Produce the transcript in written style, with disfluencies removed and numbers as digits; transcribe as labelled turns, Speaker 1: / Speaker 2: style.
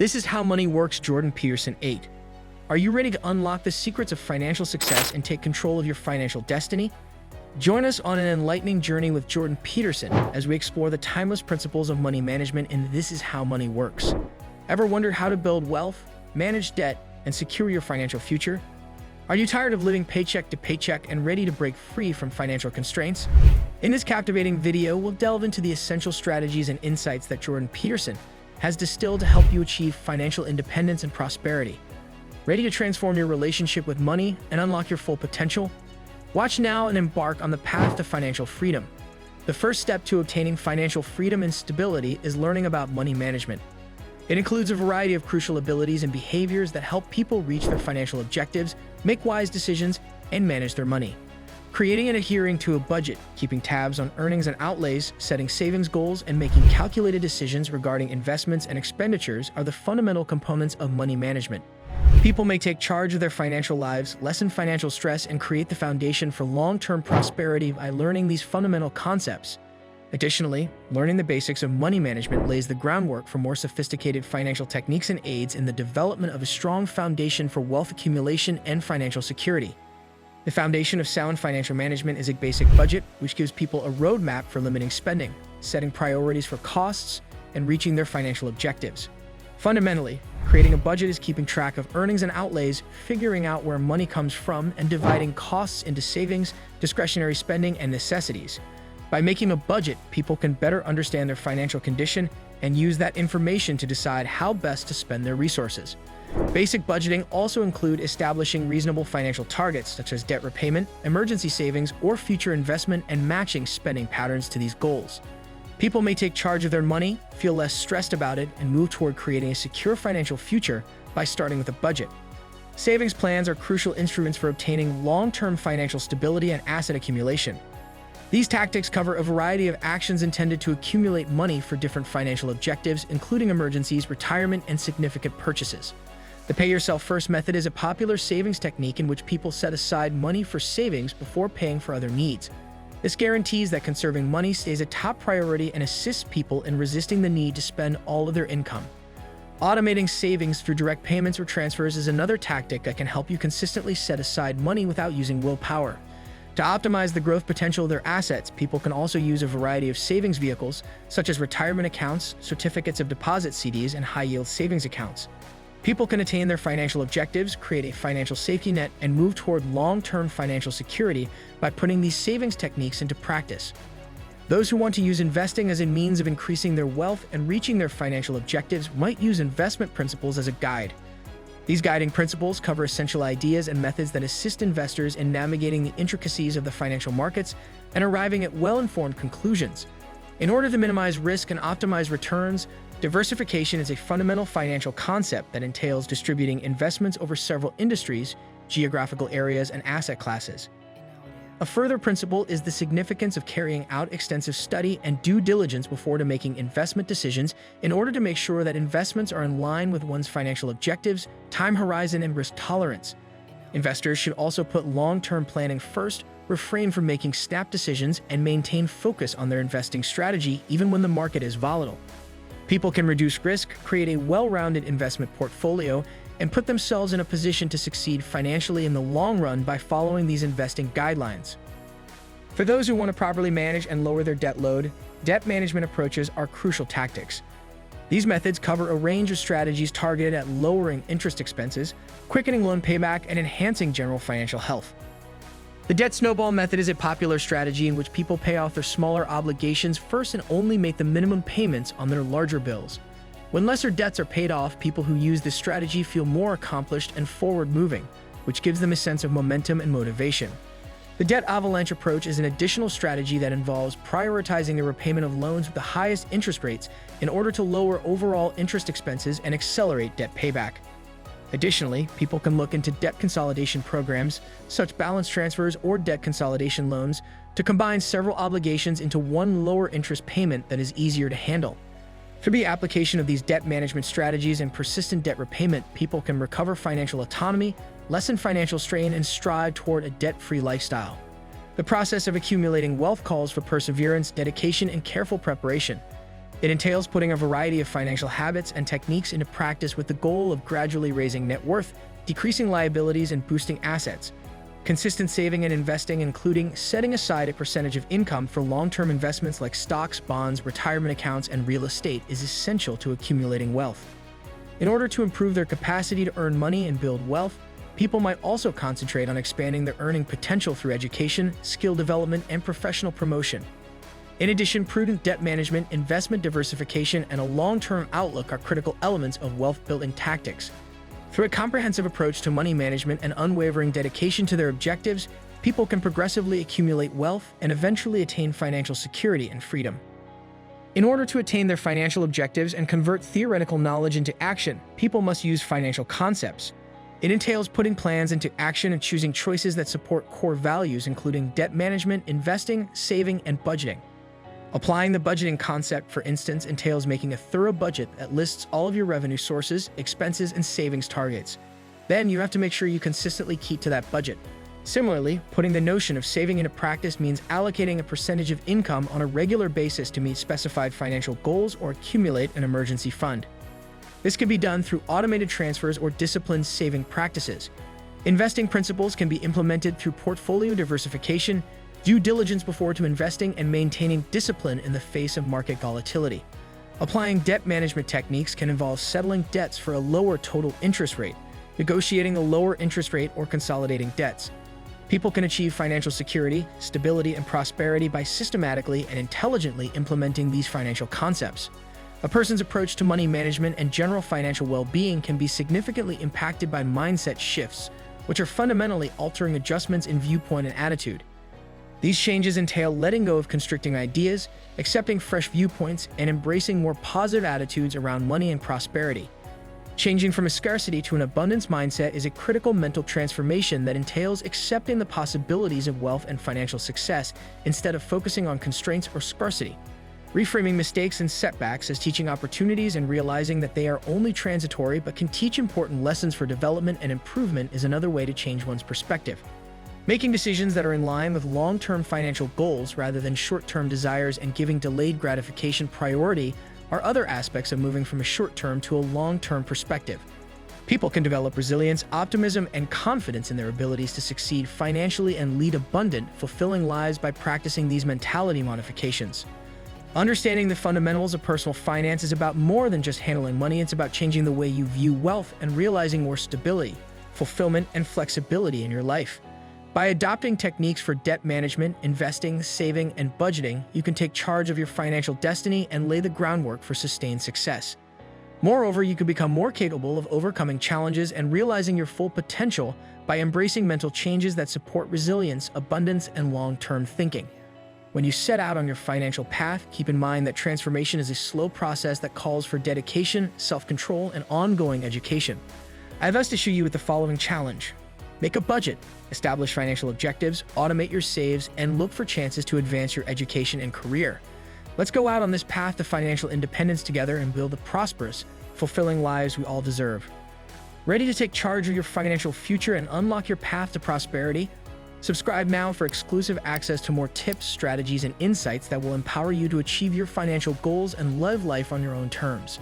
Speaker 1: This is how money works, Jordan Peterson 8. Are you ready to unlock the secrets of financial success and take control of your financial destiny? Join us on an enlightening journey with Jordan Peterson as we explore the timeless principles of money management and This is how money works. Ever wonder how to build wealth, manage debt, and secure your financial future? Are you tired of living paycheck to paycheck and ready to break free from financial constraints? In this captivating video, we'll delve into the essential strategies and insights that Jordan Peterson has distilled to help you achieve financial independence and prosperity. Ready to transform your relationship with money and unlock your full potential? Watch now and embark on the path to financial freedom. The first step to obtaining financial freedom and stability is learning about money management. It includes a variety of crucial abilities and behaviors that help people reach their financial objectives, make wise decisions, and manage their money. Creating and adhering to a budget, keeping tabs on earnings and outlays, setting savings goals, and making calculated decisions regarding investments and expenditures are the fundamental components of money management. People may take charge of their financial lives, lessen financial stress, and create the foundation for long-term prosperity by learning these fundamental concepts. Additionally, learning the basics of money management lays the groundwork for more sophisticated financial techniques and aids in the development of a strong foundation for wealth accumulation and financial security. The foundation of sound financial management is a basic budget, which gives people a roadmap for limiting spending, setting priorities for costs, and reaching their financial objectives. Fundamentally, creating a budget is keeping track of earnings and outlays, figuring out where money comes from, and dividing costs into savings, discretionary spending, and necessities. By making a budget, people can better understand their financial condition and use that information to decide how best to spend their resources. Basic budgeting also includes establishing reasonable financial targets such as debt repayment, emergency savings, or future investment and matching spending patterns to these goals. People may take charge of their money, feel less stressed about it, and move toward creating a secure financial future by starting with a budget. Savings plans are crucial instruments for obtaining long-term financial stability and asset accumulation. These tactics cover a variety of actions intended to accumulate money for different financial objectives, including emergencies, retirement, and significant purchases. The pay-yourself-first method is a popular savings technique in which people set aside money for savings before paying for other needs. This guarantees that conserving money stays a top priority and assists people in resisting the need to spend all of their income. Automating savings through direct payments or transfers is another tactic that can help you consistently set aside money without using willpower. To optimize the growth potential of their assets, people can also use a variety of savings vehicles, such as retirement accounts, certificates of deposit CDs, and high-yield savings accounts. People can attain their financial objectives, create a financial safety net, and move toward long-term financial security by putting these savings techniques into practice. Those who want to use investing as a means of increasing their wealth and reaching their financial objectives might use investment principles as a guide. These guiding principles cover essential ideas and methods that assist investors in navigating the intricacies of the financial markets and arriving at well-informed conclusions. In order to minimize risk and optimize returns, diversification is a fundamental financial concept that entails distributing investments over several industries, geographical areas, and asset classes. A further principle is the significance of carrying out extensive study and due diligence before making investment decisions in order to make sure that investments are in line with one's financial objectives, time horizon, and risk tolerance. Investors should also put long-term planning first, refrain from making snap decisions, and maintain focus on their investing strategy even when the market is volatile. People can reduce risk, create a well-rounded investment portfolio, and put themselves in a position to succeed financially in the long run by following these investing guidelines. For those who want to properly manage and lower their debt load, debt management approaches are crucial tactics. These methods cover a range of strategies targeted at lowering interest expenses, quickening loan payback, and enhancing general financial health. The debt snowball method is a popular strategy in which people pay off their smaller obligations first and only make the minimum payments on their larger bills. When lesser debts are paid off, people who use this strategy feel more accomplished and forward-moving, which gives them a sense of momentum and motivation. The debt avalanche approach is an additional strategy that involves prioritizing the repayment of loans with the highest interest rates in order to lower overall interest expenses and accelerate debt payback. Additionally, people can look into debt consolidation programs, such balance transfers or debt consolidation loans, to combine several obligations into one lower interest payment that is easier to handle. Through the application of these debt management strategies and persistent debt repayment, people can recover financial autonomy, lessen financial strain, and strive toward a debt-free lifestyle. The process of accumulating wealth calls for perseverance, dedication, and careful preparation. It entails putting a variety of financial habits and techniques into practice with the goal of gradually raising net worth, decreasing liabilities, and boosting assets. Consistent saving and investing, including setting aside a percentage of income for long-term investments like stocks, bonds, retirement accounts, and real estate, is essential to accumulating wealth. In order to improve their capacity to earn money and build wealth, people might also concentrate on expanding their earning potential through education, skill development, and professional promotion. In addition, prudent debt management, investment diversification, and a long-term outlook are critical elements of wealth-building tactics. Through a comprehensive approach to money management and unwavering dedication to their objectives, people can progressively accumulate wealth and eventually attain financial security and freedom. In order to attain their financial objectives and convert theoretical knowledge into action, people must use financial concepts. It entails putting plans into action and choosing choices that support core values, including debt management, investing, saving, and budgeting. Applying the budgeting concept, for instance, entails making a thorough budget that lists all of your revenue sources, expenses, and savings targets. Then you have to make sure you consistently keep to that budget. Similarly, putting the notion of saving into practice means allocating a percentage of income on a regular basis to meet specified financial goals or accumulate an emergency fund. This can be done through automated transfers or disciplined saving practices. Investing principles can be implemented through portfolio diversification, due diligence before investing, and maintaining discipline in the face of market volatility. Applying debt management techniques can involve settling debts for a lower total interest rate, negotiating a lower interest rate, or consolidating debts. People can achieve financial security, stability, and prosperity by systematically and intelligently implementing these financial concepts. A person's approach to money management and general financial well-being can be significantly impacted by mindset shifts, which are fundamentally altering adjustments in viewpoint and attitude. These changes entail letting go of constricting ideas, accepting fresh viewpoints, and embracing more positive attitudes around money and prosperity. Changing from a scarcity to an abundance mindset is a critical mental transformation that entails accepting the possibilities of wealth and financial success instead of focusing on constraints or scarcity. Reframing mistakes and setbacks as teaching opportunities and realizing that they are only transitory but can teach important lessons for development and improvement is another way to change one's perspective. Making decisions that are in line with long-term financial goals rather than short-term desires and giving delayed gratification priority are other aspects of moving from a short-term to a long-term perspective. People can develop resilience, optimism, and confidence in their abilities to succeed financially and lead abundant, fulfilling lives by practicing these mentality modifications. Understanding the fundamentals of personal finance is about more than just handling money. It's about changing the way you view wealth and realizing more stability, fulfillment, and flexibility in your life. By adopting techniques for debt management, investing, saving, and budgeting, you can take charge of your financial destiny and lay the groundwork for sustained success. Moreover, you can become more capable of overcoming challenges and realizing your full potential by embracing mental changes that support resilience, abundance, and long-term thinking. When you set out on your financial path, keep in mind that transformation is a slow process that calls for dedication, self-control, and ongoing education. I thus issue you with the following challenge. Make a budget, establish financial objectives, automate your saves, and look for chances to advance your education and career. Let's go out on this path to financial independence together and build the prosperous, fulfilling lives we all deserve. Ready to take charge of your financial future and unlock your path to prosperity? Subscribe now for exclusive access to more tips, strategies, and insights that will empower you to achieve your financial goals and live life on your own terms.